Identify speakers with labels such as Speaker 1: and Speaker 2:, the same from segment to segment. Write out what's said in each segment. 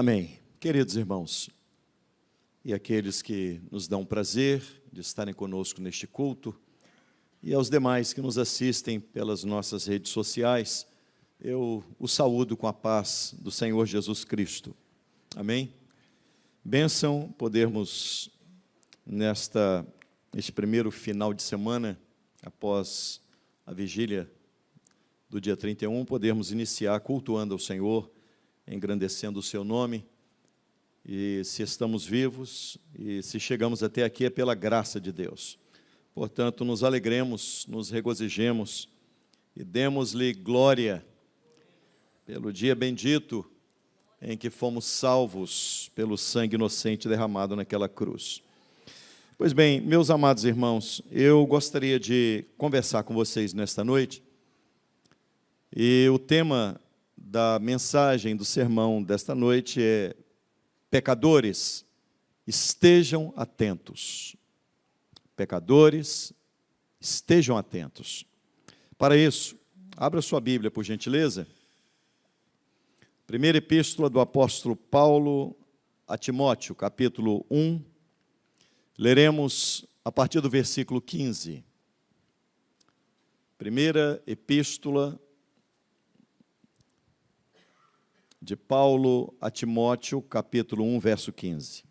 Speaker 1: Amém. Queridos irmãos, e aqueles que nos dão prazer de estarem conosco neste culto, e aos demais que nos assistem pelas nossas redes sociais, eu os saúdo com a paz do Senhor Jesus Cristo. Amém? Bênção podermos, neste primeiro final de semana, após a vigília do dia 31, podermos iniciar cultuando ao Senhor, engrandecendo o seu nome. E se estamos vivos e se chegamos até aqui é pela graça de Deus. Portanto, nos alegremos, nos regozijemos e demos-lhe glória pelo dia bendito em que fomos salvos pelo sangue inocente derramado naquela cruz. Pois bem, meus amados irmãos, eu gostaria de conversar com vocês nesta noite, e o tema da mensagem do sermão desta noite é: pecadores, estejam atentos. Pecadores, estejam atentos. Para isso, abra sua Bíblia, por gentileza. Primeira epístola do apóstolo Paulo a Timóteo, capítulo 1. Leremos a partir do versículo 15. Primeira epístola de Paulo a Timóteo, capítulo 1, verso 15.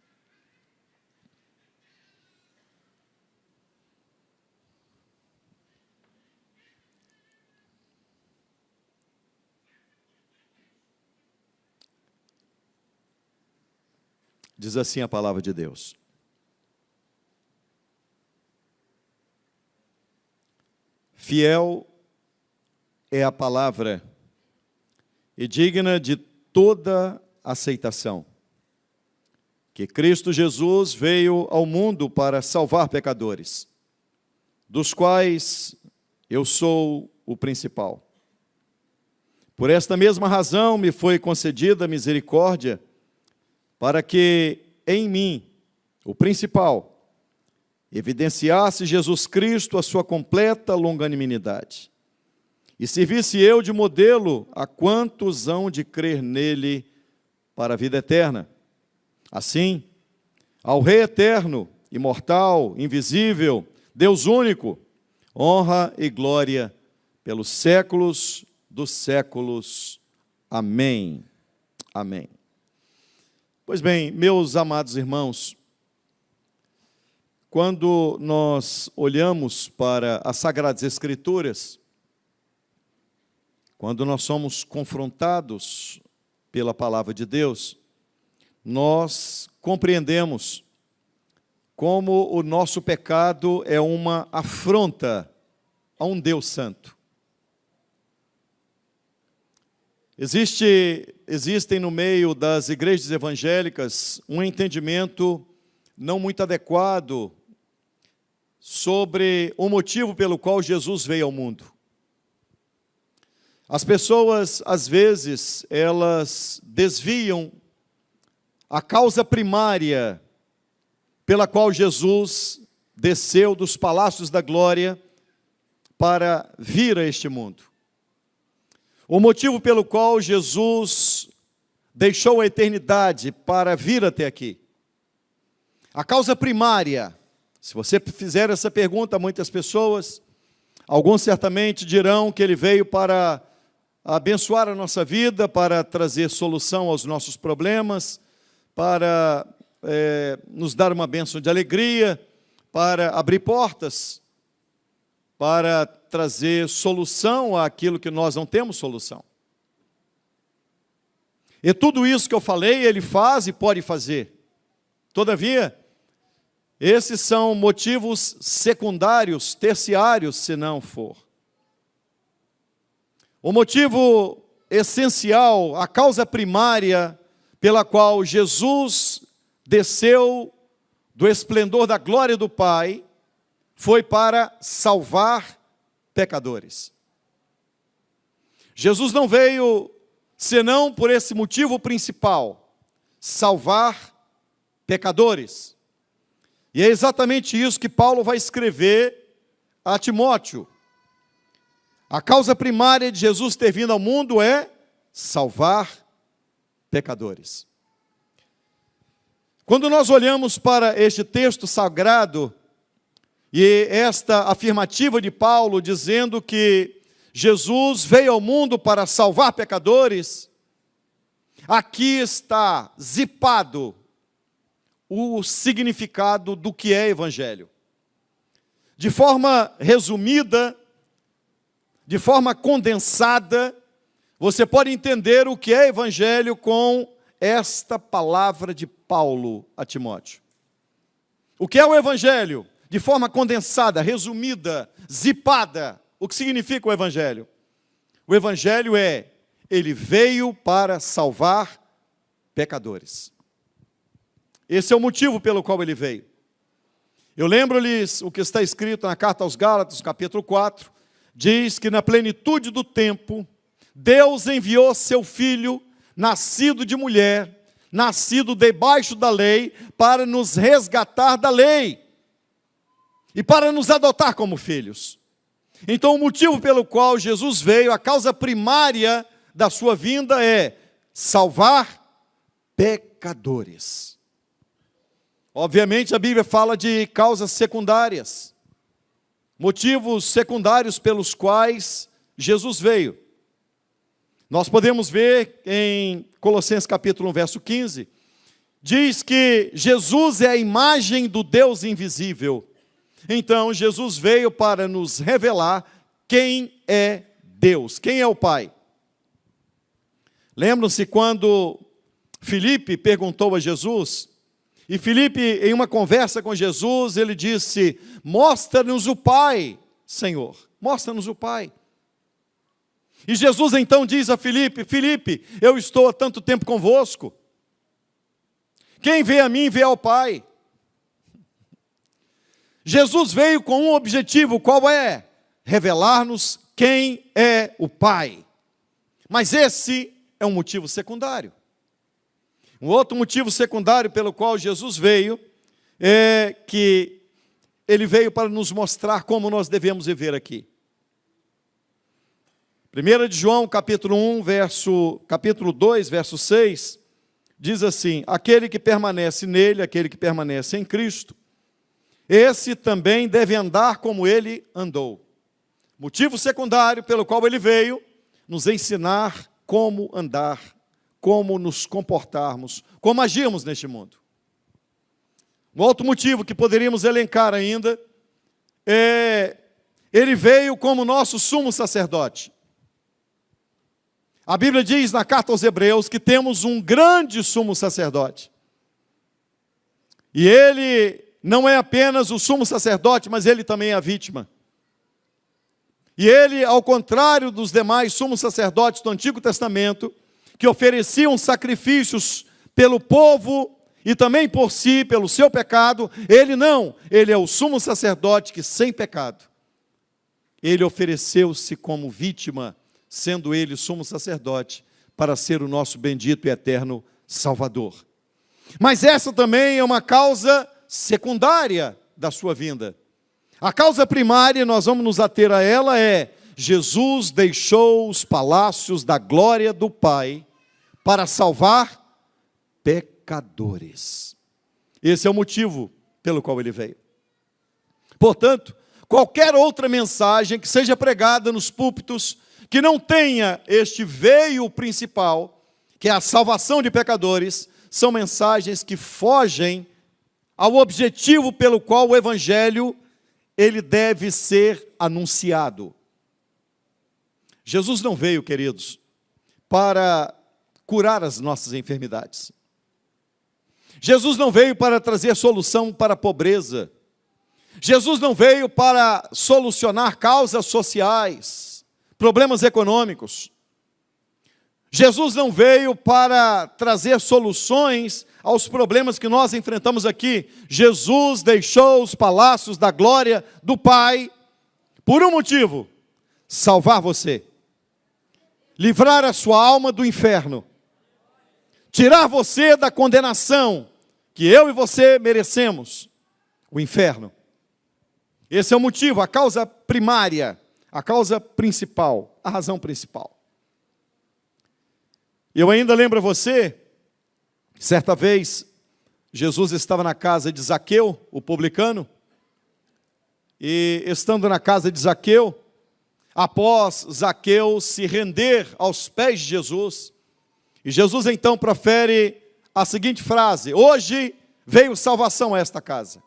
Speaker 1: Diz assim a palavra de Deus: fiel é a palavra e digna de toda aceitação, que Cristo Jesus veio ao mundo para salvar pecadores, dos quais eu sou o principal. Por esta mesma razão me foi concedida misericórdia, para que em mim, o principal, evidenciasse Jesus Cristo a sua completa longanimidade, e servisse eu de modelo a quantos hão de crer nele para a vida eterna. Assim, ao Rei eterno, imortal, invisível, Deus único, honra e glória pelos séculos dos séculos. Amém. Amém. Pois bem, meus amados irmãos, quando nós olhamos para as Sagradas Escrituras, quando nós somos confrontados pela palavra de Deus, nós compreendemos como o nosso pecado é uma afronta a um Deus santo. Existem no meio das igrejas evangélicas um entendimento não muito adequado sobre o motivo pelo qual Jesus veio ao mundo. As pessoas, às vezes, elas desviam a causa primária pela qual Jesus desceu dos palácios da glória para vir a este mundo. O motivo pelo qual Jesus deixou a eternidade para vir até aqui. A causa primária, se você fizer essa pergunta a muitas pessoas, alguns certamente dirão que ele veio para abençoar a nossa vida, para trazer solução aos nossos problemas, para nos dar uma bênção de alegria, para abrir portas, para trazer solução àquilo que nós não temos solução. E tudo isso que eu falei, ele faz e pode fazer. Todavia, esses são motivos secundários, terciários, se não for. O motivo essencial, a causa primária pela qual Jesus desceu do esplendor da glória do Pai, foi para salvar pecadores. Jesus não veio senão por esse motivo principal: salvar pecadores. E é exatamente isso que Paulo vai escrever a Timóteo. A causa primária de Jesus ter vindo ao mundo é salvar pecadores. Quando nós olhamos para este texto sagrado, e esta afirmativa de Paulo dizendo que Jesus veio ao mundo para salvar pecadores, aqui está zipado o significado do que é evangelho. De forma resumida, de forma condensada, você pode entender o que é evangelho com esta palavra de Paulo a Timóteo. O que é o evangelho? De forma condensada, resumida, zipada. O que significa o evangelho? O evangelho ele veio para salvar pecadores. Esse é o motivo pelo qual ele veio. Eu lembro-lhes o que está escrito na carta aos Gálatas, capítulo 4, diz que na plenitude do tempo, Deus enviou seu Filho, nascido de mulher, nascido debaixo da lei, para nos resgatar da lei e para nos adotar como filhos. Então o motivo pelo qual Jesus veio, a causa primária da sua vinda é salvar pecadores. Obviamente a Bíblia fala de causas secundárias, motivos secundários pelos quais Jesus veio. Nós podemos ver em Colossenses capítulo 1, verso 15, diz que Jesus é a imagem do Deus invisível. Então, Jesus veio para nos revelar quem é Deus, quem é o Pai. Lembram-se quando Filipe perguntou a Jesus, e Filipe, em uma conversa com Jesus, ele disse, mostra-nos o Pai, Senhor, mostra-nos o Pai. E Jesus então diz a Filipe, Filipe, eu estou há tanto tempo convosco, quem vê a mim, vê ao Pai. Jesus veio com um objetivo, qual é? Revelar-nos quem é o Pai. Mas esse é um motivo secundário. Um outro motivo secundário pelo qual Jesus veio é que ele veio para nos mostrar como nós devemos viver aqui. 1 de João, capítulo 2, verso 6, diz assim, aquele que permanece nele, aquele que permanece em Cristo, esse também deve andar como ele andou. Motivo secundário pelo qual ele veio, nos ensinar como andar, como nos comportarmos, como agirmos neste mundo. Um outro motivo que poderíamos elencar ainda, ele veio como nosso sumo sacerdote. A Bíblia diz na carta aos Hebreus que temos um grande sumo sacerdote. E ele não é apenas o sumo sacerdote, mas ele também é a vítima. E ele, ao contrário dos demais sumos sacerdotes do Antigo Testamento, que ofereciam sacrifícios pelo povo e também por si, pelo seu pecado, ele não, ele é o sumo sacerdote que sem pecado, ele ofereceu-se como vítima, sendo ele sumo sacerdote, para ser o nosso bendito e eterno Salvador. Mas essa também é uma causa secundária da sua vinda. A causa primária, nós vamos nos ater a ela, é Jesus deixou os palácios da glória do Pai para salvar pecadores. Esse é o motivo pelo qual ele veio. Portanto, qualquer outra mensagem que seja pregada nos púlpitos, que não tenha este veio principal, que é a salvação de pecadores, são mensagens que fogem ao objetivo pelo qual o Evangelho ele deve ser anunciado. Jesus não veio, queridos, para curar as nossas enfermidades. Jesus não veio para trazer solução para a pobreza. Jesus não veio para solucionar causas sociais, problemas econômicos. Jesus não veio para trazer soluções aos problemas que nós enfrentamos aqui. Jesus deixou os palácios da glória do Pai por um motivo: salvar você, livrar a sua alma do inferno, tirar você da condenação que eu e você merecemos, o inferno. Esse é o motivo, a causa primária, a causa principal, a razão principal. Eu ainda lembro a você, certa vez, Jesus estava na casa de Zaqueu, o publicano, e estando na casa de Zaqueu, após Zaqueu se render aos pés de Jesus, e Jesus então profere a seguinte frase: hoje veio salvação a esta casa.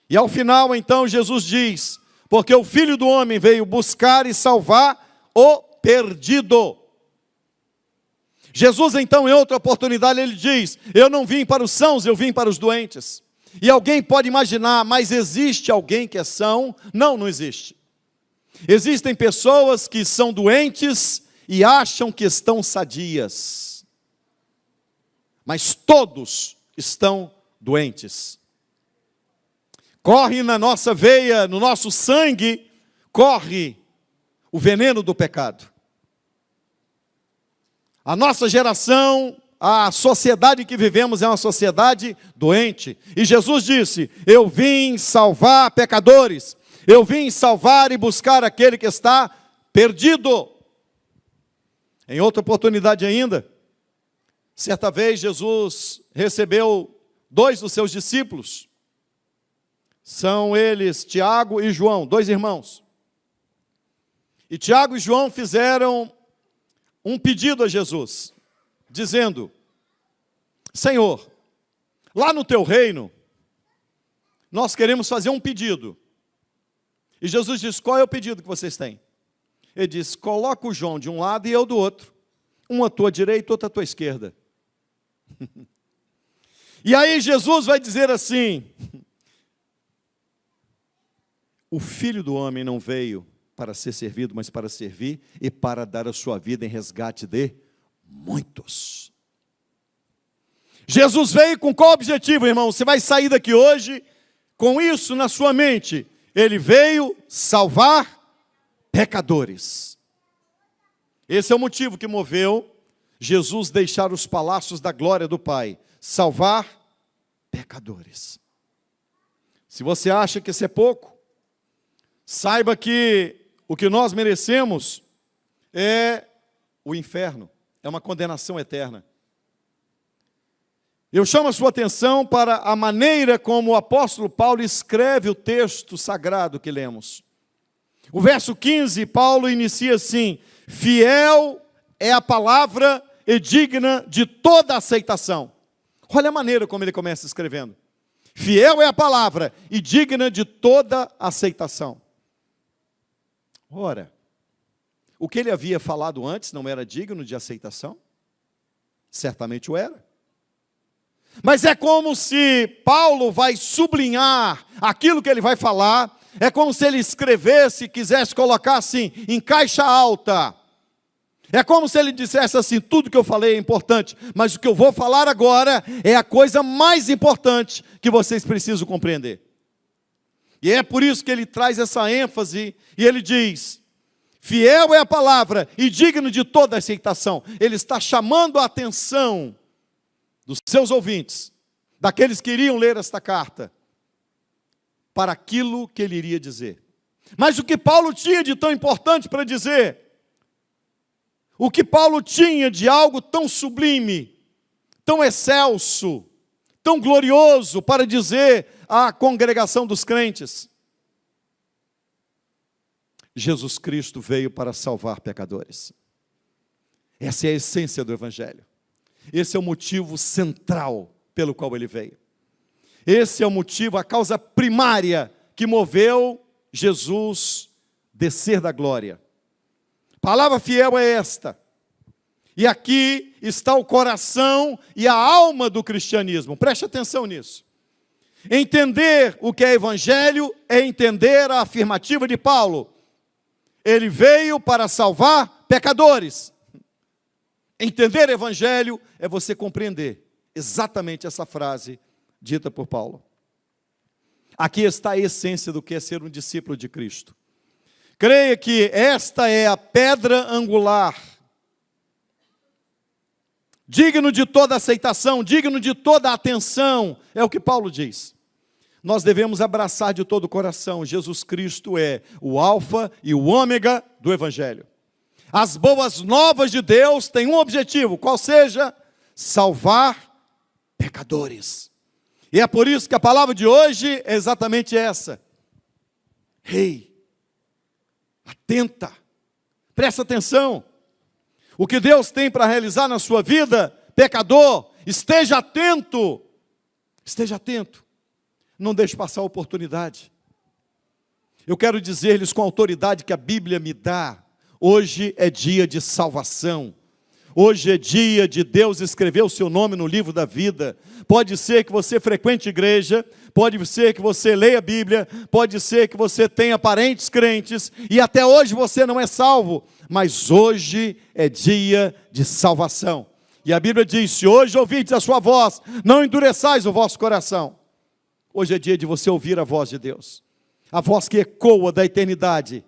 Speaker 1: E ao final então Jesus diz: porque o Filho do Homem veio buscar e salvar o perdido. Jesus então, em outra oportunidade, ele diz: eu não vim para os sãos, eu vim para os doentes. E alguém pode imaginar, mas existe alguém que é são? Não, não existe. Existem pessoas que são doentes e acham que estão sadias, mas todos estão doentes. Corre na nossa veia, no nosso sangue, corre o veneno do pecado. A nossa geração, a sociedade que vivemos é uma sociedade doente. E Jesus disse: eu vim salvar pecadores, eu vim salvar e buscar aquele que está perdido. Em outra oportunidade ainda, certa vez Jesus recebeu 2 dos seus discípulos. São eles Tiago e João, 2 irmãos. E Tiago e João fizeram um pedido a Jesus, dizendo: Senhor, lá no teu reino, nós queremos fazer um pedido. E Jesus diz: qual é o pedido que vocês têm? Ele diz: coloca o João de um lado e eu do outro, um à tua direita e outro à tua esquerda. E aí Jesus vai dizer assim: o Filho do Homem não veio para ser servido, mas para servir e para dar a sua vida em resgate de muitos. Jesus veio com qual objetivo, irmão? Você vai sair daqui hoje com isso na sua mente. Ele veio salvar pecadores. Esse é o motivo que moveu Jesus deixar os palácios da glória do Pai. Salvar pecadores. Se você acha que isso é pouco, saiba que o que nós merecemos é o inferno, é uma condenação eterna. Eu chamo a sua atenção para a maneira como o apóstolo Paulo escreve o texto sagrado que lemos. O verso 15, Paulo inicia assim: fiel é a palavra e digna de toda aceitação. Olha a maneira como ele começa escrevendo. Fiel é a palavra e digna de toda aceitação. Ora, o que ele havia falado antes não era digno de aceitação? Certamente o era. Mas é como se Paulo vai sublinhar aquilo que ele vai falar, é como se ele escrevesse e quisesse colocar assim, em caixa alta. É como se ele dissesse assim: tudo que eu falei é importante, mas o que eu vou falar agora é a coisa mais importante que vocês precisam compreender. E é por isso que ele traz essa ênfase, e ele diz: fiel é a palavra e digno de toda aceitação. Ele está chamando a atenção dos seus ouvintes, daqueles que iriam ler esta carta, para aquilo que ele iria dizer. Mas o que Paulo tinha de tão importante para dizer? O que Paulo tinha de algo tão sublime, tão excelso, tão glorioso para dizer à congregação dos crentes? Jesus Cristo veio para salvar pecadores. Essa é a essência do Evangelho. Esse é o motivo central pelo qual ele veio. Esse é o motivo, a causa primária que moveu Jesus descer da glória. A palavra fiel é esta. E aqui está o coração e a alma do cristianismo. Preste atenção nisso. Entender o que é evangelho é entender a afirmativa de Paulo. Ele veio para salvar pecadores. Entender evangelho é você compreender exatamente essa frase dita por Paulo. Aqui está a essência do que é ser um discípulo de Cristo. Creia que esta é a pedra angular, digno de toda aceitação, digno de toda atenção, é o que Paulo diz. Nós devemos abraçar de todo o coração. Jesus Cristo é o alfa e o ômega do Evangelho. As boas novas de Deus têm um objetivo, qual seja? Salvar pecadores. E é por isso que a palavra de hoje é exatamente essa. Rei, atenta, presta atenção. O que Deus tem para realizar na sua vida, pecador, esteja atento. Esteja atento. Não deixe passar a oportunidade. Eu quero dizer-lhes com a autoridade que a Bíblia me dá, hoje é dia de salvação. Hoje é dia de Deus escrever o seu nome no livro da vida. Pode ser que você frequente igreja, pode ser que você leia a Bíblia, pode ser que você tenha parentes crentes, e até hoje você não é salvo, mas hoje é dia de salvação. E a Bíblia diz, se hoje ouvides a sua voz, não endureçais o vosso coração. Hoje é dia de você ouvir a voz de Deus, a voz que ecoa da eternidade.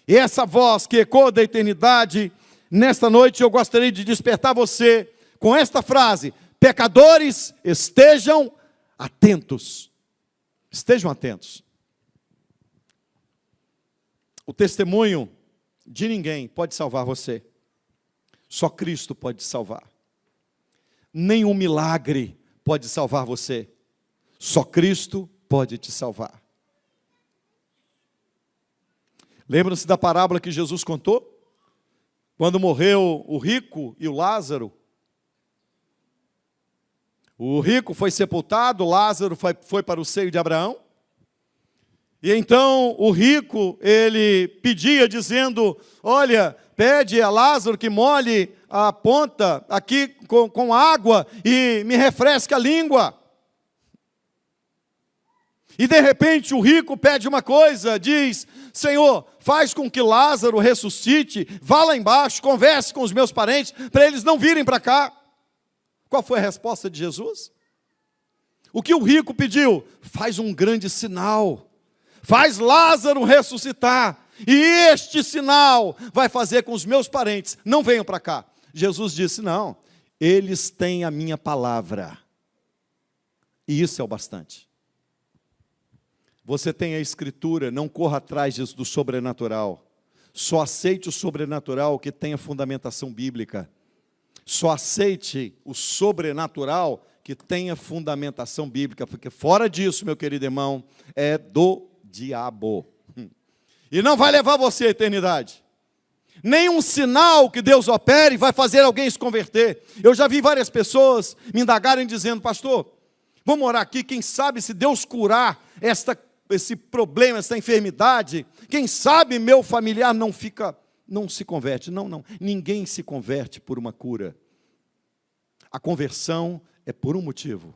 Speaker 1: E essa voz que ecoa da eternidade, nesta noite eu gostaria de despertar você com esta frase: pecadores, estejam atentos. Estejam atentos. O testemunho de ninguém pode salvar você. Só Cristo pode te salvar. Nenhum milagre pode salvar você. Só Cristo pode te salvar. Lembra-se da parábola que Jesus contou? Quando morreu o rico e o Lázaro. O rico foi sepultado, Lázaro foi para o seio de Abraão. E então o rico, ele pedia dizendo, olha, pede a Lázaro que molhe a ponta aqui com água e me refresque a língua. E de repente o rico pede uma coisa, diz, Senhor, faz com que Lázaro ressuscite, vá lá embaixo, converse com os meus parentes, para eles não virem para cá. Qual foi a resposta de Jesus? O que o rico pediu? Faz um grande sinal, faz Lázaro ressuscitar, e este sinal vai fazer com os meus parentes não venham para cá. Jesus disse, não, eles têm a minha palavra, e isso é o bastante. Você tem a Escritura, não corra atrás do sobrenatural. Só aceite o sobrenatural que tenha fundamentação bíblica. Só aceite o sobrenatural que tenha fundamentação bíblica, porque fora disso, meu querido irmão, é do diabo. E não vai levar você à eternidade. Nenhum sinal que Deus opere vai fazer alguém se converter. Eu já vi várias pessoas me indagarem dizendo, pastor, vamos orar aqui, quem sabe se Deus curar esse problema, essa enfermidade, quem sabe meu familiar não se converte. Não, ninguém se converte por uma cura. A conversão é por um motivo.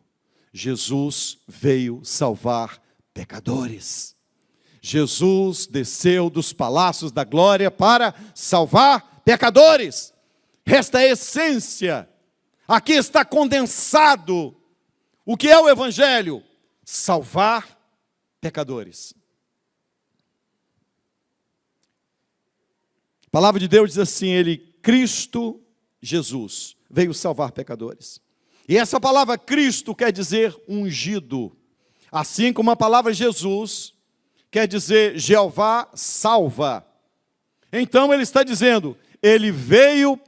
Speaker 1: Jesus veio salvar pecadores. Jesus desceu dos palácios da glória para salvar pecadores. Esta é a essência. Aqui está condensado o que é o Evangelho: salvar pecadores. A palavra de Deus diz assim, Cristo Jesus veio salvar pecadores. E essa palavra Cristo quer dizer ungido, assim como a palavra Jesus quer dizer Jeová salva. Então ele está dizendo, ele veio,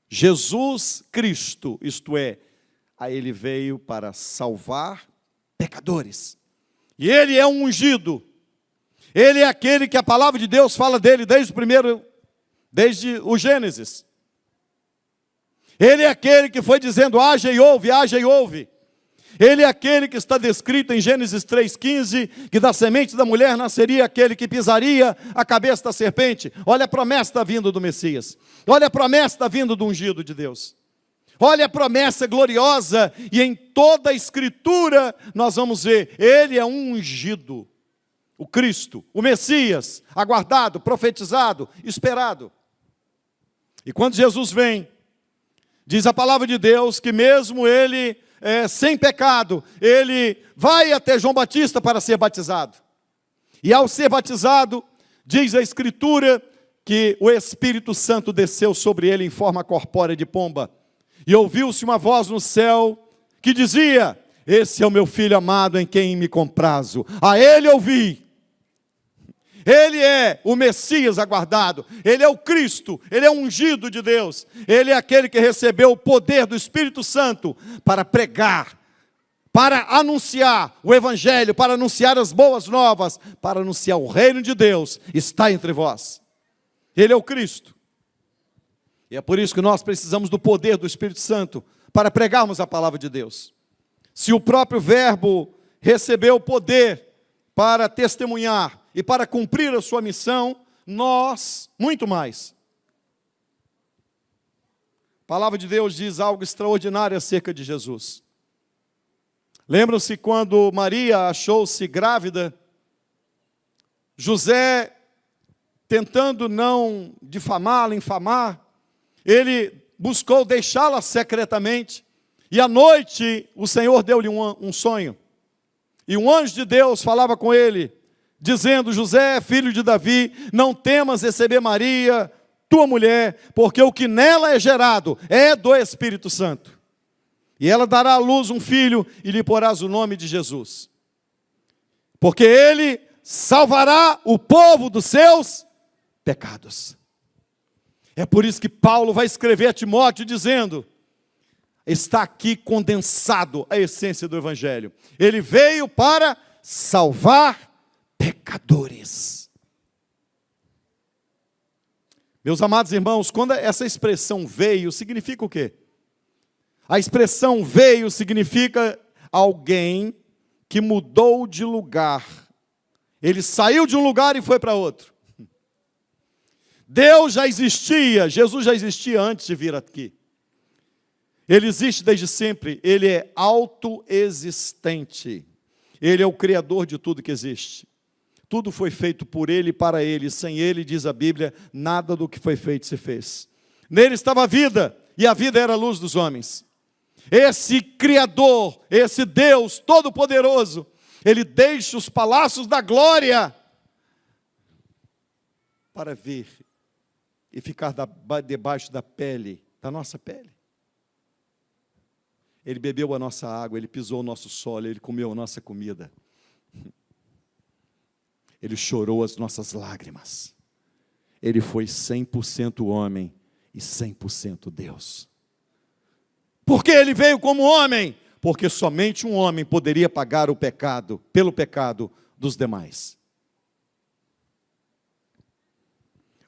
Speaker 1: Jesus Cristo, isto é, ele veio para salvar pecadores. E ele é um ungido. Ele é aquele que a palavra de Deus fala dele desde o Gênesis. Ele é aquele que foi dizendo, haja e ouve, haja e ouve. Ele é aquele que está descrito em Gênesis 3,15, que da semente da mulher nasceria aquele que pisaria a cabeça da serpente. Olha a promessa da vinda do Messias. Olha a promessa da vinda do ungido de Deus. Olha a promessa gloriosa, e em toda a Escritura nós vamos ver, ele é um ungido, o Cristo, o Messias, aguardado, profetizado, esperado. E quando Jesus vem, diz a palavra de Deus que mesmo ele, sem pecado, ele vai até João Batista para ser batizado. E ao ser batizado, diz a Escritura que o Espírito Santo desceu sobre ele em forma corpórea de pomba. E ouviu-se uma voz no céu que dizia, esse é o meu filho amado em quem me comprazo. A ele ouvi. Ele é o Messias aguardado. Ele é o Cristo. Ele é o ungido de Deus. Ele é aquele que recebeu o poder do Espírito Santo para pregar, para anunciar o Evangelho, para anunciar as boas novas, para anunciar o reino de Deus, está entre vós. Ele é o Cristo. E é por isso que nós precisamos do poder do Espírito Santo para pregarmos a palavra de Deus. Se o próprio Verbo recebeu o poder para testemunhar e para cumprir a sua missão, nós, muito mais. A palavra de Deus diz algo extraordinário acerca de Jesus. Lembram-se quando Maria achou-se grávida, José, tentando não difamá-la, infamar, ele buscou deixá-la secretamente, e à noite o Senhor deu-lhe um sonho, e um anjo de Deus falava com ele, dizendo: José, filho de Davi, não temas receber Maria, tua mulher, porque o que nela é gerado é do Espírito Santo. E ela dará à luz um filho, e lhe porás o nome de Jesus. Porque ele salvará o povo dos seus pecados. É por isso que Paulo vai escrever a Timóteo dizendo: está aqui condensado a essência do Evangelho. Ele veio para salvar pecadores. Meus amados irmãos, quando essa expressão veio, significa o quê? A expressão veio significa alguém que mudou de lugar. Ele saiu de um lugar e foi para outro. Deus já existia, Jesus já existia antes de vir aqui. Ele existe desde sempre, ele é autoexistente. Ele é o Criador de tudo que existe. Tudo foi feito por ele e para ele. Sem ele, diz a Bíblia, nada do que foi feito se fez. Nele estava a vida, e a vida era a luz dos homens. Esse Criador, esse Deus Todo-Poderoso, ele deixa os palácios da glória para vir e ficar debaixo da pele, da nossa pele. Ele bebeu a nossa água, ele pisou o nosso solo, ele comeu a nossa comida. Ele chorou as nossas lágrimas. Ele foi 100% homem e 100% Deus. Por que ele veio como homem? Porque somente um homem poderia pagar o pecado, pelo pecado dos demais.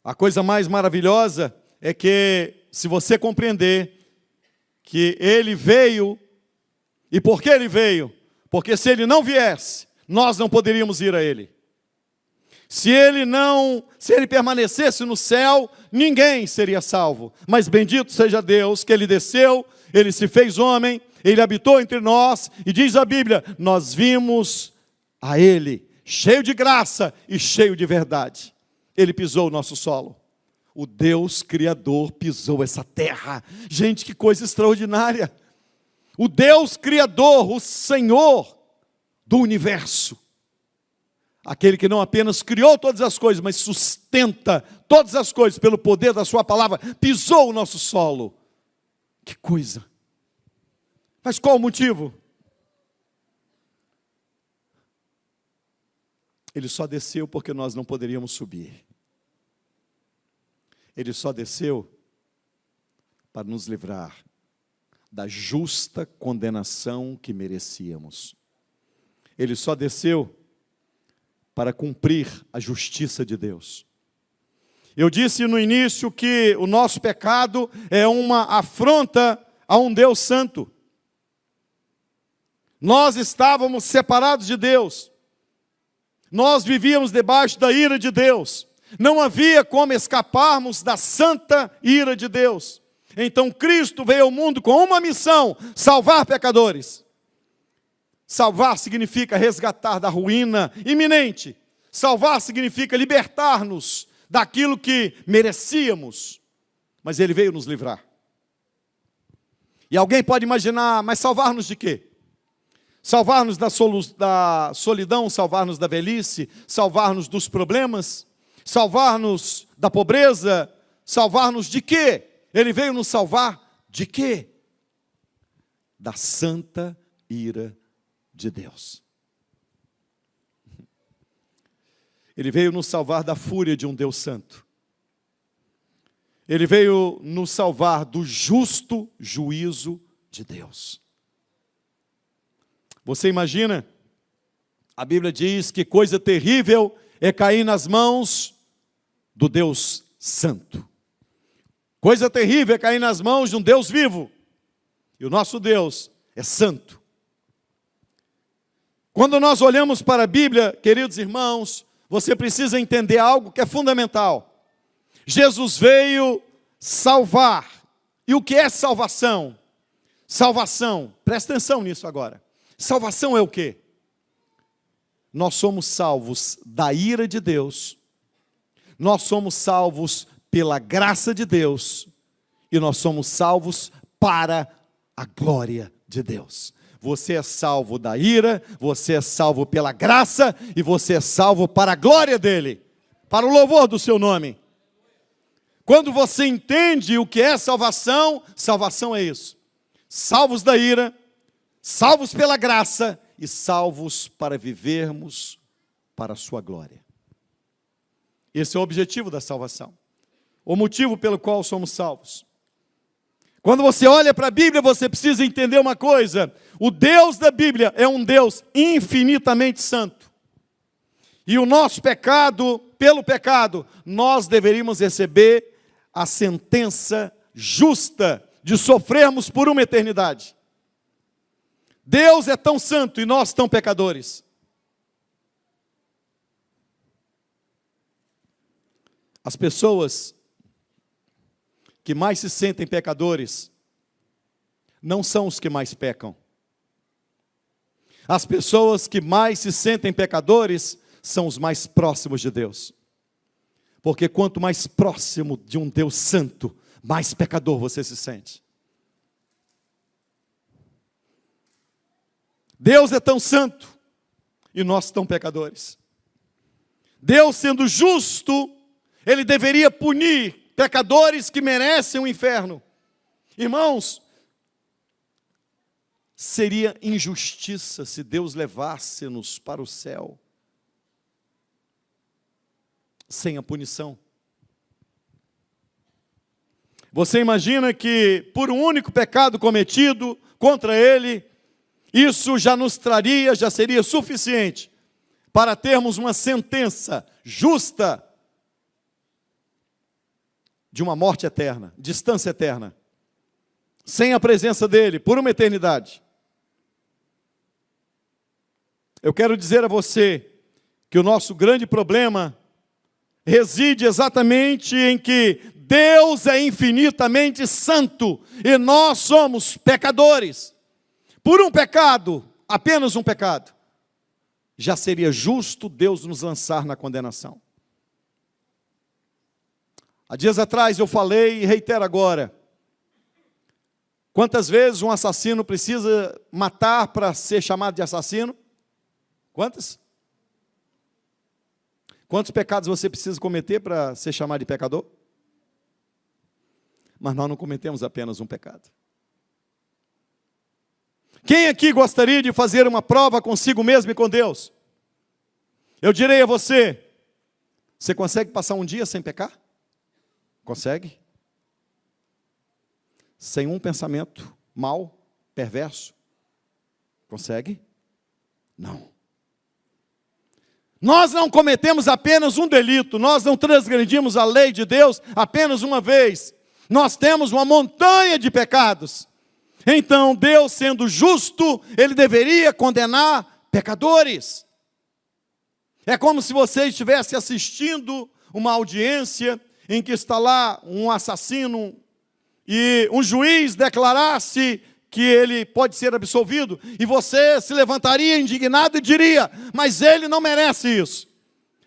Speaker 1: A coisa mais maravilhosa é que, se você compreender que ele veio, e por que ele veio? Porque se ele não viesse, nós não poderíamos ir a ele. Se ele permanecesse no céu, ninguém seria salvo. Mas bendito seja Deus que ele desceu, ele se fez homem, ele habitou entre nós, e diz a Bíblia, nós vimos a ele, cheio de graça e cheio de verdade. Ele pisou o nosso solo. O Deus Criador pisou essa terra. Gente, que coisa extraordinária. O Deus Criador, o Senhor do universo. Aquele que não apenas criou todas as coisas, mas sustenta todas as coisas pelo poder da sua palavra, pisou o nosso solo. Que coisa. Mas qual o motivo? Ele só desceu porque nós não poderíamos subir. Ele só desceu para nos livrar da justa condenação que merecíamos. Ele só desceu para cumprir a justiça de Deus. Eu disse no início que o nosso pecado é uma afronta a um Deus santo. Nós estávamos separados de Deus. Nós vivíamos debaixo da ira de Deus. Não havia como escaparmos da santa ira de Deus. Então Cristo veio ao mundo com uma missão: salvar pecadores. Salvar significa resgatar da ruína iminente. Salvar significa libertar-nos daquilo que merecíamos. Mas Ele veio nos livrar. E alguém pode imaginar, mas salvar-nos de quê? Salvar-nos da solidão, salvar-nos da velhice, salvar-nos dos problemas, salvar-nos da pobreza, salvar-nos de quê? Ele veio nos salvar de quê? Da santa ira de Deus. Ele veio nos salvar da fúria de um Deus santo. Ele veio nos salvar do justo juízo de Deus. Você imagina? A Bíblia diz que coisa terrível é cair nas mãos do Deus Santo. Coisa terrível é cair nas mãos de um Deus vivo. E o nosso Deus é santo. Quando nós olhamos para a Bíblia, queridos irmãos, você precisa entender algo que é fundamental. Jesus veio salvar. E o que é salvação? Salvação, presta atenção nisso agora. Salvação é o quê? Nós somos salvos da ira de Deus. Nós somos salvos pela graça de Deus. E nós somos salvos para a glória de Deus. Você é salvo da ira, você é salvo pela graça e você é salvo para a glória dele, para o louvor do seu nome. Quando você entende o que é salvação, salvação é isso. Salvos da ira, salvos pela graça e salvos para vivermos para a sua glória. Esse é o objetivo da salvação. O motivo pelo qual somos salvos. Quando você olha para a Bíblia, você precisa entender uma coisa. O Deus da Bíblia é um Deus infinitamente santo. E o nosso pecado, pelo pecado, nós deveríamos receber a sentença justa de sofrermos por uma eternidade. Deus é tão santo e nós tão pecadores. As pessoas que mais se sentem pecadores não são os que mais pecam. As pessoas que mais se sentem pecadores são os mais próximos de Deus. Porque quanto mais próximo de um Deus santo, mais pecador você se sente. Deus é tão santo e nós tão pecadores. Deus sendo justo, Ele deveria punir pecadores que merecem o inferno. Irmãos, seria injustiça se Deus levasse-nos para o céu sem a punição. Você imagina que por um único pecado cometido contra Ele, isso já nos traria, já seria suficiente para termos uma sentença justa de uma morte eterna, distância eterna, sem a presença dEle, por uma eternidade. Eu quero dizer a você que o nosso grande problema reside exatamente em que Deus é infinitamente santo e nós somos pecadores. Por um pecado, apenas um pecado, já seria justo Deus nos lançar na condenação. Há dias atrás eu falei e reitero agora. Quantas vezes um assassino precisa matar para ser chamado de assassino? Quantas? Quantos pecados você precisa cometer para ser chamado de pecador? Mas nós não cometemos apenas um pecado. Quem aqui gostaria de fazer uma prova consigo mesmo e com Deus? Eu direi a você, você consegue passar um dia sem pecar? Consegue? Sem um pensamento mau, perverso? Consegue? Não. Nós não cometemos apenas um delito, nós não transgredimos a lei de Deus apenas uma vez. Nós temos uma montanha de pecados. Então, Deus sendo justo, Ele deveria condenar pecadores. É como se você estivesse assistindo uma audiência em que está lá um assassino e um juiz declarasse que ele pode ser absolvido, e você se levantaria indignado e diria, mas ele não merece isso.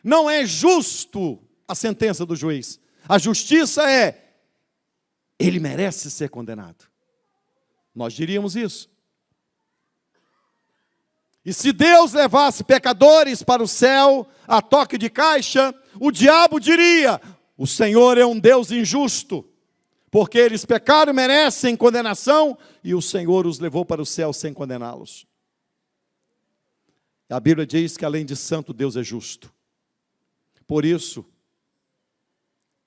Speaker 1: Não é justo a sentença do juiz. A justiça é, ele merece ser condenado. Nós diríamos isso. E se Deus levasse pecadores para o céu, a toque de caixa, o diabo diria, o Senhor é um Deus injusto, porque eles pecaram e merecem condenação, e o Senhor os levou para o céu sem condená-los. A Bíblia diz que além de santo, Deus é justo. Por isso,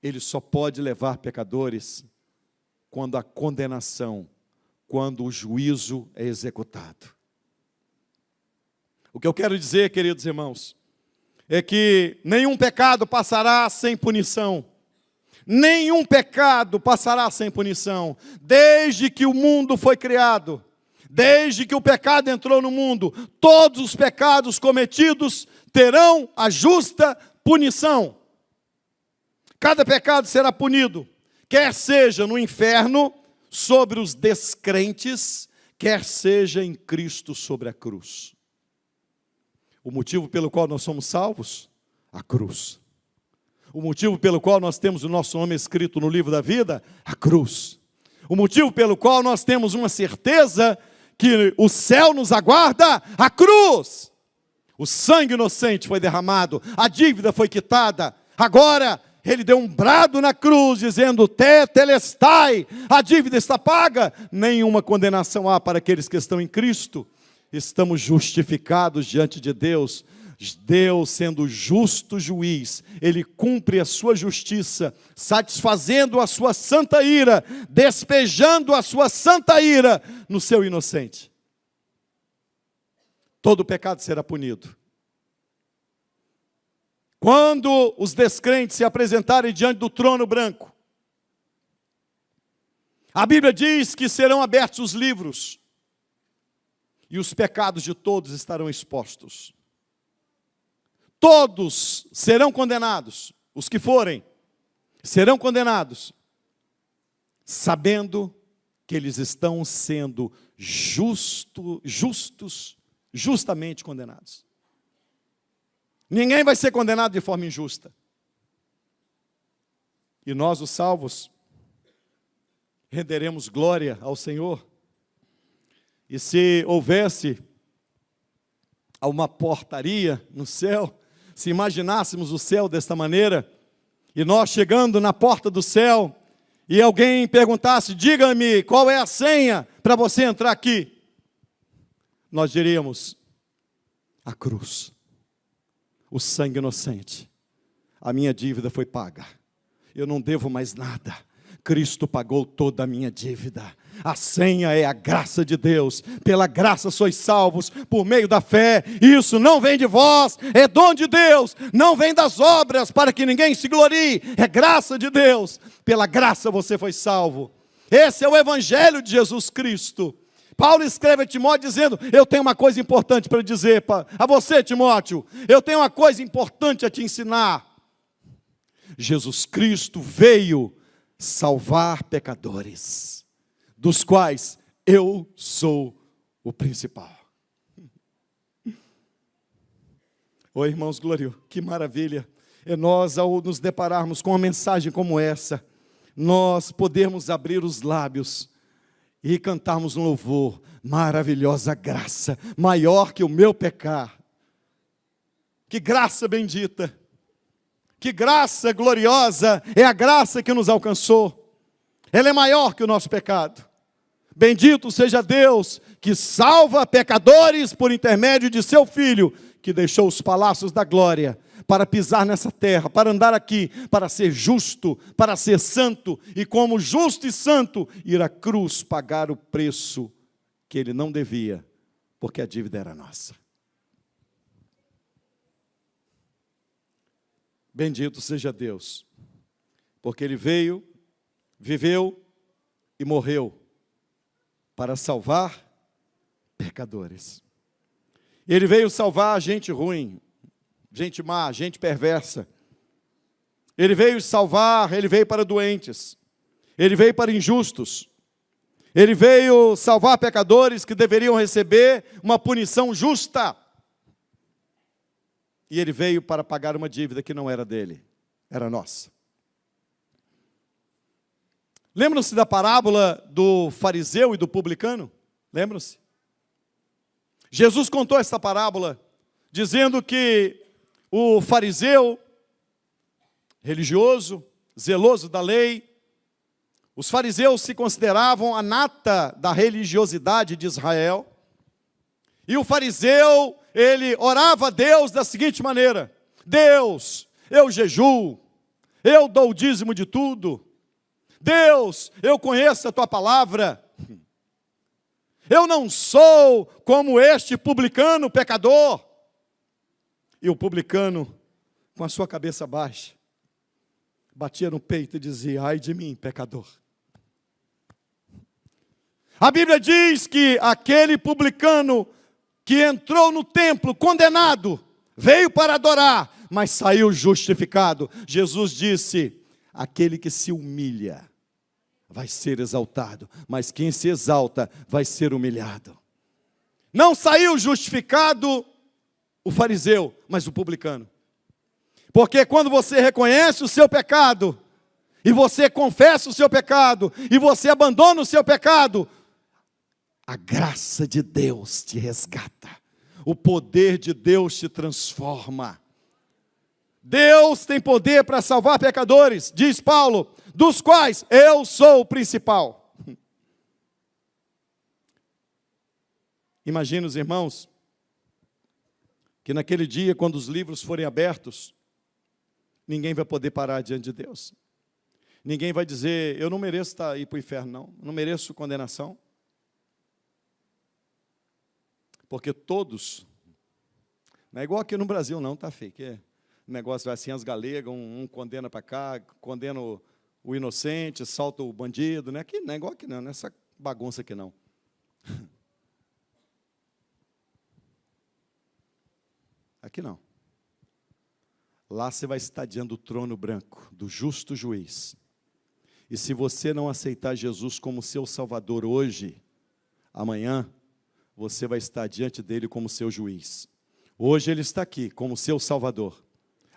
Speaker 1: Ele só pode levar pecadores quando a condenação, quando o juízo é executado. O que eu quero dizer, queridos irmãos, é que nenhum pecado passará sem punição. Nenhum pecado passará sem punição. Desde que o mundo foi criado, desde que o pecado entrou no mundo, todos os pecados cometidos terão a justa punição. Cada pecado será punido, quer seja no inferno, sobre os descrentes, quer seja em Cristo sobre a cruz. O motivo pelo qual nós somos salvos? A cruz. O motivo pelo qual nós temos o nosso nome escrito no livro da vida? A cruz. O motivo pelo qual nós temos uma certeza que o céu nos aguarda? A cruz. O sangue inocente foi derramado, a dívida foi quitada. Agora, ele deu um brado na cruz, dizendo, tetelestai, a dívida está paga. Nenhuma condenação há para aqueles que estão em Cristo. Estamos justificados diante de Deus. Deus, sendo justo juiz, Ele cumpre a sua justiça, satisfazendo a sua santa ira, despejando a sua santa ira no seu inocente. Todo pecado será punido. Quando os descrentes se apresentarem diante do trono branco, a Bíblia diz que serão abertos os livros, e os pecados de todos estarão expostos. Todos serão condenados, os que forem, serão condenados, sabendo que eles estão sendo justamente condenados. Ninguém vai ser condenado de forma injusta. E nós, os salvos, renderemos glória ao Senhor. E se houvesse uma portaria no céu, se imaginássemos o céu desta maneira, e nós chegando na porta do céu, e alguém perguntasse, diga-me qual é a senha para você entrar aqui, nós diríamos, a cruz, o sangue inocente, a minha dívida foi paga, eu não devo mais nada, Cristo pagou toda a minha dívida. A senha é a graça de Deus. Pela graça sois salvos por meio da fé. Isso não vem de vós, é dom de Deus. Não vem das obras para que ninguém se glorie. É graça de Deus. Pela graça você foi salvo. Esse é o evangelho de Jesus Cristo. Paulo escreve a Timóteo dizendo, eu tenho uma coisa importante para dizer a você, Timóteo. Eu tenho uma coisa importante a te ensinar. Jesus Cristo veio salvar pecadores, dos quais eu sou o principal. Oi, irmãos, glória, que maravilha é nós, ao nos depararmos com uma mensagem como essa, nós podermos abrir os lábios e cantarmos um louvor, maravilhosa graça, maior que o meu pecar. Que graça bendita, que graça gloriosa é a graça que nos alcançou. Ela é maior que o nosso pecado. Bendito seja Deus que salva pecadores por intermédio de seu Filho, que deixou os palácios da glória para pisar nessa terra, para andar aqui, para ser justo, para ser santo, e como justo e santo, ir à cruz pagar o preço que ele não devia, porque a dívida era nossa. Bendito seja Deus, porque Ele veio, viveu e morreu para salvar pecadores. Ele veio salvar gente ruim, gente má, gente perversa. Ele veio salvar, Ele veio para doentes. Ele veio para injustos. Ele veio salvar pecadores que deveriam receber uma punição justa. E Ele veio para pagar uma dívida que não era dele, era nossa. Lembram-se da parábola do fariseu e do publicano? Lembram-se? Jesus contou essa parábola, dizendo que o fariseu, religioso, zeloso da lei, os fariseus se consideravam a nata da religiosidade de Israel, e o fariseu, ele orava a Deus da seguinte maneira, Deus, eu jejuo, eu dou o dízimo de tudo, Deus, eu conheço a tua palavra, Eu não sou como este publicano pecador. E o publicano, com a sua cabeça baixa, batia no peito e dizia: ai de mim, pecador. A Bíblia diz que aquele publicano que entrou no templo condenado, veio para adorar, mas saiu justificado. Jesus disse: aquele que se humilha vai ser exaltado, mas quem se exalta vai ser humilhado. Não saiu justificado o fariseu, mas o publicano. Porque quando você reconhece o seu pecado, e você confessa o seu pecado, e você abandona o seu pecado, a graça de Deus te resgata, o poder de Deus te transforma. Deus tem poder para salvar pecadores, diz Paulo, dos quais eu sou o principal. Imagina os irmãos, que naquele dia, quando os livros forem abertos, ninguém vai poder parar diante de Deus. Ninguém vai dizer: eu não mereço ir para o inferno, não mereço condenação. Porque todos, não é igual aqui no Brasil não, tá feio, que é um negócio vai assim, as galegas, um condena para cá, condena o inocente, salta o bandido, né? Aqui não é igual aqui não, nessa bagunça aqui não. Aqui não. Lá você vai estar diante do trono branco, do justo juiz. E se você não aceitar Jesus como seu Salvador hoje, amanhã, você vai estar diante dele como seu juiz. Hoje ele está aqui como seu Salvador.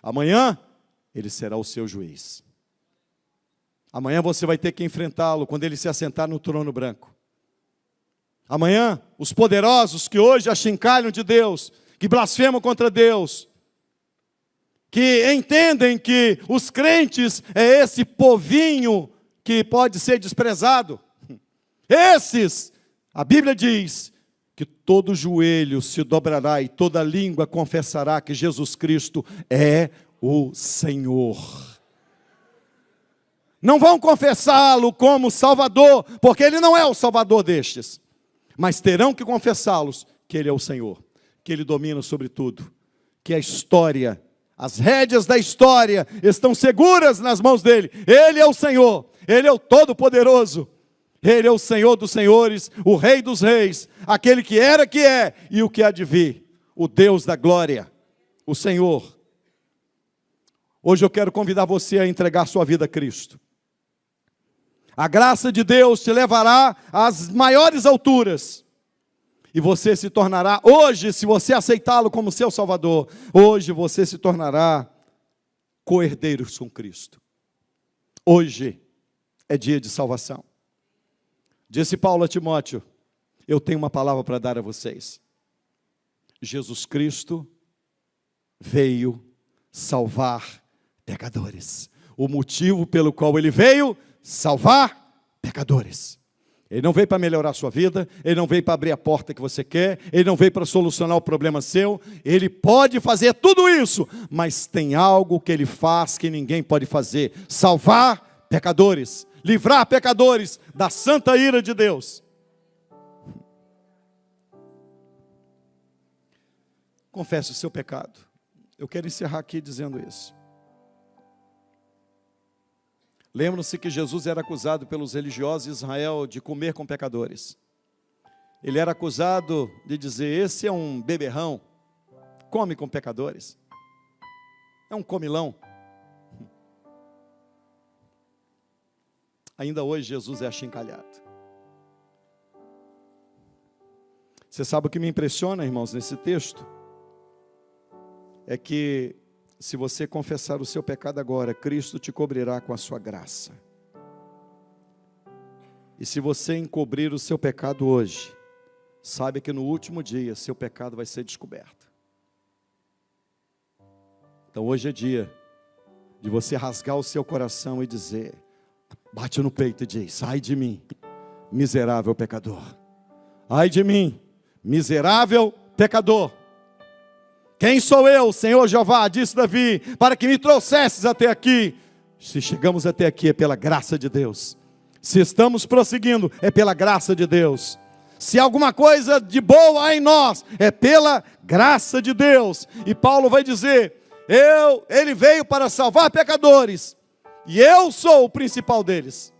Speaker 1: Amanhã, ele será o seu juiz. Amanhã você vai ter que enfrentá-lo quando ele se assentar no trono branco. Amanhã, os poderosos que hoje achincalham de Deus, que blasfemam contra Deus, que entendem que os crentes é esse povinho que pode ser desprezado. Esses, a Bíblia diz, que todo joelho se dobrará e toda língua confessará que Jesus Cristo é o Senhor. Não vão confessá-lo como Salvador, porque Ele não é o Salvador destes. Mas terão que confessá-los que Ele é o Senhor, que Ele domina sobre tudo, que a história, as rédeas da história estão seguras nas mãos dEle. Ele é o Senhor, Ele é o Todo-Poderoso, Ele é o Senhor dos senhores, o Rei dos reis, aquele que era, que é e o que há de vir, o Deus da glória, o Senhor. Hoje eu quero convidar você a entregar sua vida a Cristo. A graça de Deus te levará às maiores alturas. E você se tornará, hoje, se você aceitá-lo como seu Salvador, hoje você se tornará co-herdeiros com Cristo. Hoje é dia de salvação. Disse Paulo a Timóteo: eu tenho uma palavra para dar a vocês. Jesus Cristo veio salvar pecadores. O motivo pelo qual Ele veio salvar pecadores. Ele não veio para melhorar a sua vida, Ele não veio para abrir a porta que você quer, Ele não veio para solucionar o problema seu. Ele pode fazer tudo isso, mas tem algo que Ele faz que ninguém pode fazer: salvar pecadores, livrar pecadores da santa ira de Deus. Confesse o seu pecado. Eu quero encerrar aqui dizendo isso. Lembram-se que Jesus era acusado pelos religiosos de Israel de comer com pecadores. Ele era acusado de dizer: esse é um beberrão, come com pecadores. É um comilão. Ainda hoje Jesus é achincalhado. Você sabe o que me impressiona, irmãos, nesse texto? É que se você confessar o seu pecado agora, Cristo te cobrirá com a sua graça. E se você encobrir o seu pecado hoje, saiba que no último dia, seu pecado vai ser descoberto. Então hoje é dia de você rasgar o seu coração e dizer, bate no peito e diz: ai de mim, miserável pecador. Ai de mim, miserável pecador. Quem sou eu, Senhor Jeová, disse Davi, para que me trouxesses até aqui? Se chegamos até aqui é pela graça de Deus. Se estamos prosseguindo é pela graça de Deus. Se alguma coisa de boa há em nós, é pela graça de Deus. E Paulo vai dizer, ele veio para salvar pecadores, e eu sou o principal deles.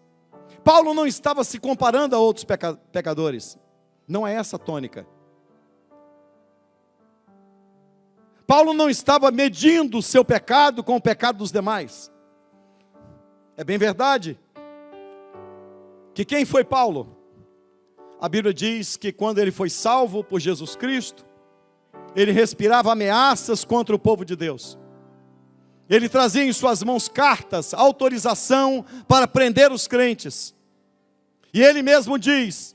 Speaker 1: Paulo não estava se comparando a outros pecadores. Não é essa a tônica. Paulo não estava medindo o seu pecado com o pecado dos demais. É bem verdade que quem foi Paulo? A Bíblia diz que quando ele foi salvo por Jesus Cristo, ele respirava ameaças contra o povo de Deus. Ele trazia em suas mãos cartas, autorização para prender os crentes. E ele mesmo diz,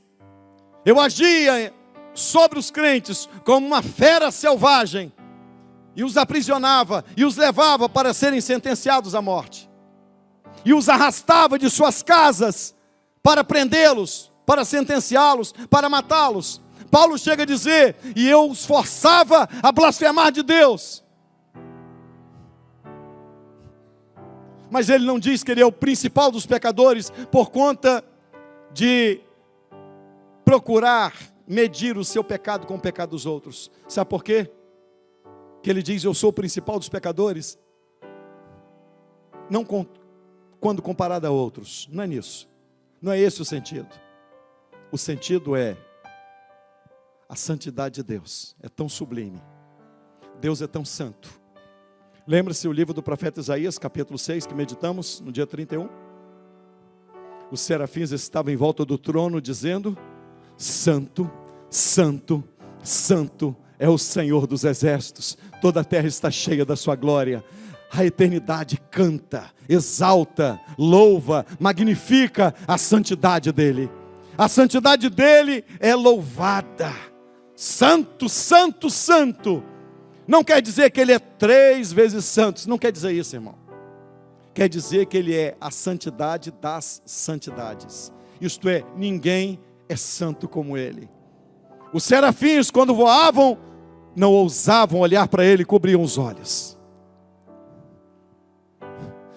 Speaker 1: eu agia sobre os crentes como uma fera selvagem, e os aprisionava, e os levava para serem sentenciados à morte, e os arrastava de suas casas para prendê-los, para sentenciá-los, para matá-los. Paulo chega a dizer, e eu os forçava a blasfemar de Deus. Mas ele não diz que ele é o principal dos pecadores por conta de procurar medir o seu pecado com o pecado dos outros. Sabe por quê? Que ele diz, eu sou o principal dos pecadores? Não quando comparado a outros, não é nisso. Não é esse o sentido. O sentido é a santidade de Deus. É tão sublime. Deus é tão santo. Lembra-se o livro do profeta Isaías, capítulo 6, que meditamos no dia 31? Os serafins estavam em volta do trono dizendo, santo, santo, santo é o Senhor dos exércitos. Toda a terra está cheia da sua glória. A eternidade canta, exalta, louva, magnifica a santidade dele. A santidade dele é louvada. Santo, santo, santo. Não quer dizer que ele é 3 vezes santo. Não quer dizer isso, irmão. Quer dizer que ele é a santidade das santidades. Isto é, ninguém é santo como ele. Os serafins, quando voavam, não ousavam olhar para ele e cobriam os olhos.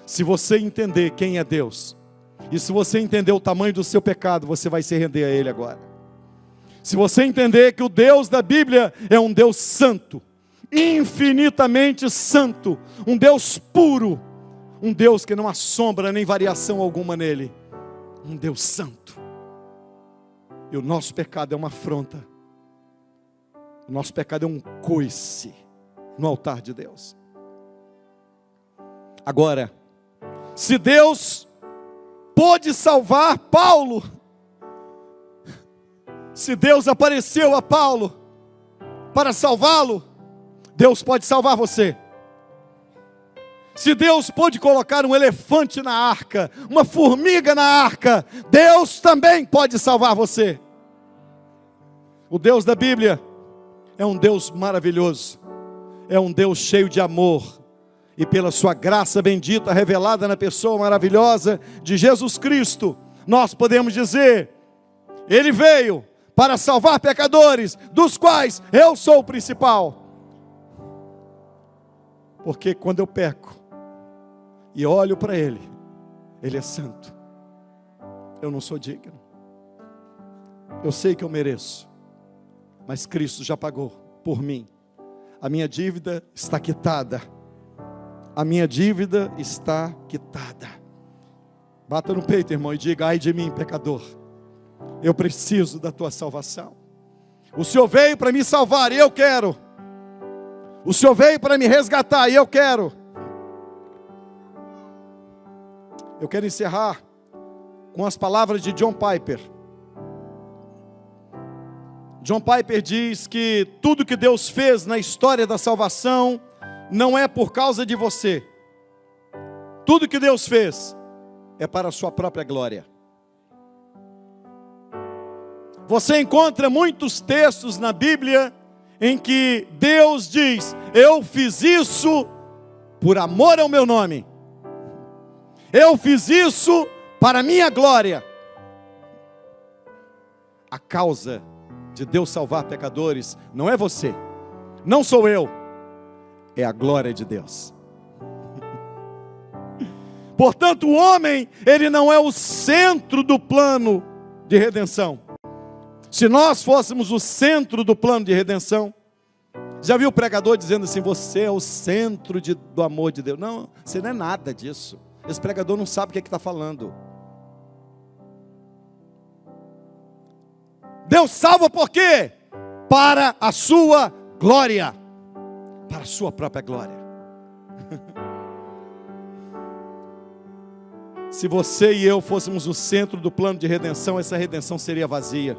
Speaker 1: Se você entender quem é Deus, e se você entender o tamanho do seu pecado, você vai se render a ele agora. Se você entender que o Deus da Bíblia é um Deus santo, infinitamente santo, um Deus puro, um Deus que não há sombra nem variação alguma nele, um Deus santo. E o nosso pecado é uma afronta. O nosso pecado é um coice no altar de Deus. Agora, se Deus pôde salvar Paulo, se Deus apareceu a Paulo para salvá-lo, Deus pode salvar você. Se Deus pôde colocar um elefante na arca, uma formiga na arca, Deus também pode salvar você. O Deus da Bíblia é um Deus maravilhoso, é um Deus cheio de amor, e pela sua graça bendita revelada na pessoa maravilhosa de Jesus Cristo, nós podemos dizer, ele veio para salvar pecadores, dos quais eu sou o principal. Porque quando eu peco e olho para ele, ele é santo, eu não sou digno, eu sei que eu mereço, mas Cristo já pagou por mim. A minha dívida está quitada. A minha dívida está quitada. Bata no peito, irmão, e diga, ai de mim, pecador. Eu preciso da tua salvação. O Senhor veio para me salvar e eu quero. O Senhor veio para me resgatar e eu quero. Eu quero encerrar com as palavras de John Piper. John Piper diz que tudo que Deus fez na história da salvação não é por causa de você. Tudo que Deus fez é para a sua própria glória. Você encontra muitos textos na Bíblia em que Deus diz, eu fiz isso por amor ao meu nome. Eu fiz isso para a minha glória. A causa de Deus salvar pecadores não é você, não sou eu, é a glória de Deus. Portanto, o homem, ele não é o centro do plano de redenção. Se nós fôssemos o centro do plano de redenção, já viu o pregador dizendo assim, você é o centro do amor de Deus? Não, você não é nada disso. Esse pregador não sabe o que está falando. Deus salva por quê? Para a sua glória. Para a sua própria glória. Se você e eu fôssemos o centro do plano de redenção, essa redenção seria vazia.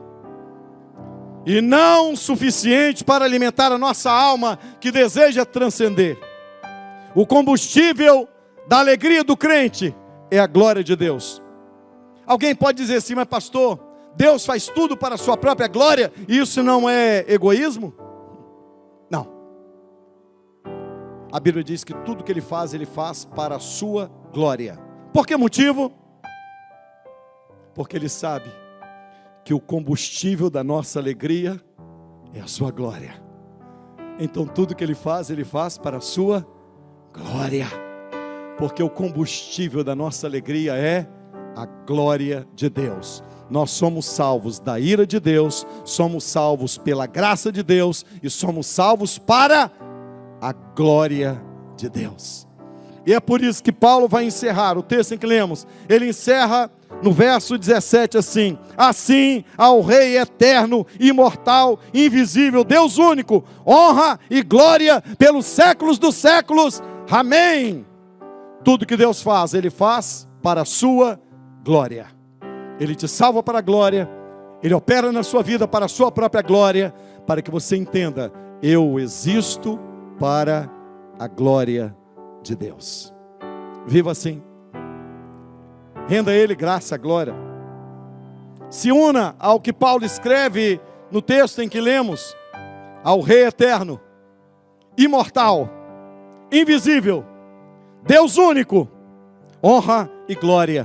Speaker 1: E não suficiente para alimentar a nossa alma que deseja transcender. O combustível da alegria do crente é a glória de Deus. Alguém pode dizer assim, mas pastor, Deus faz tudo para a sua própria glória, e isso não é egoísmo? Não. A Bíblia diz que tudo que Ele faz para a sua glória. Por que motivo? Porque Ele sabe que o combustível da nossa alegria é a sua glória. Então tudo que Ele faz para a sua glória. Porque o combustível da nossa alegria é a glória de Deus. Nós somos salvos da ira de Deus, somos salvos pela graça de Deus e somos salvos para a glória de Deus. E é por isso que Paulo vai encerrar o texto em que lemos. Ele encerra no verso 17 assim: assim ao Rei eterno, imortal, invisível, Deus único, honra e glória pelos séculos dos séculos. Amém. Tudo que Deus faz, Ele faz para a sua glória. Ele te salva para a glória, Ele opera na sua vida para a sua própria glória, para que você entenda, eu existo para a glória de Deus. Viva assim. Renda a Ele graça, glória. Se una ao que Paulo escreve no texto em que lemos, ao Rei eterno, imortal, invisível, Deus único, honra e glória,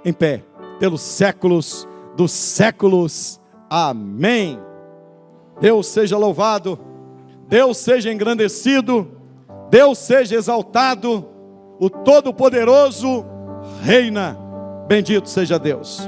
Speaker 1: em pé, pelos séculos dos séculos. Amém. Deus seja louvado, Deus seja engrandecido, Deus seja exaltado, o Todo-Poderoso reina. Bendito seja Deus.